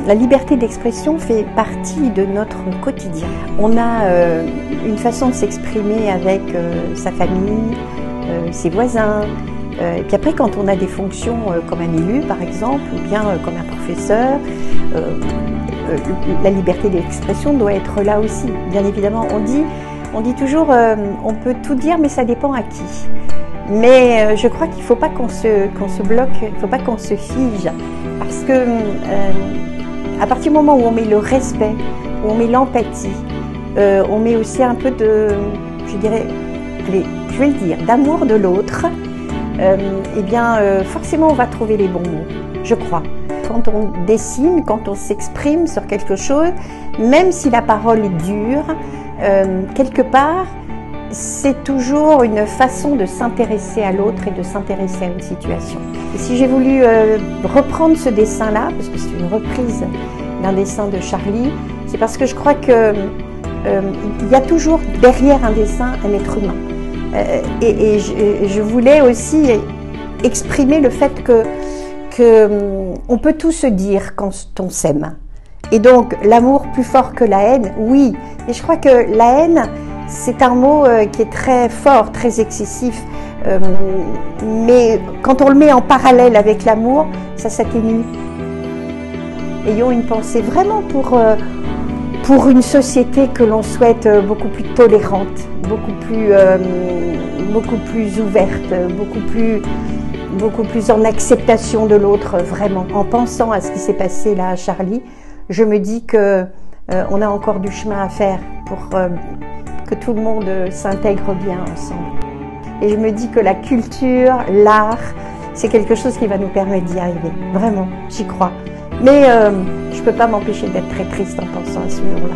La liberté d'expression fait partie de notre quotidien. On a une façon de s'exprimer avec sa famille, ses voisins. Et puis après, quand on a des fonctions comme un élu, par exemple, ou bien comme un professeur, la liberté d'expression doit être là aussi. Bien évidemment, on dit toujours on peut tout dire, mais ça dépend à qui. Mais je crois qu'il ne faut pas qu'on se bloque, il ne faut pas qu'on se fige, parce que à partir du moment où on met le respect, où on met l'empathie, on met aussi un peu de, je dirais, je vais le dire, d'amour de l'autre, eh bien forcément on va trouver les bons mots, je crois. Quand on dessine, quand on s'exprime sur quelque chose, même si la parole est dure, quelque part, c'est toujours une façon de s'intéresser à l'autre et de s'intéresser à une situation. Et si j'ai voulu reprendre ce dessin-là, parce que c'est une reprise d'un dessin de Charlie, c'est parce que je crois que il y a toujours derrière un dessin un être humain. Et je voulais aussi exprimer le fait que on peut tout se dire quand on s'aime. Et donc l'amour plus fort que la haine, oui. Et je crois que la haine, c'est un mot qui est très fort, très excessif, mais quand on le met en parallèle avec l'amour, ça s'atténue. Ayons une pensée vraiment pour une société que l'on souhaite beaucoup plus tolérante, beaucoup plus ouverte, beaucoup plus en acceptation de l'autre, vraiment. En pensant à ce qui s'est passé là à Charlie, je me dis que on a encore du chemin à faire pour que tout le monde s'intègre bien ensemble. Et je me dis que la culture, l'art, c'est quelque chose qui va nous permettre d'y arriver. Vraiment, j'y crois. Mais je ne peux pas m'empêcher d'être très triste en pensant à ce jour-là.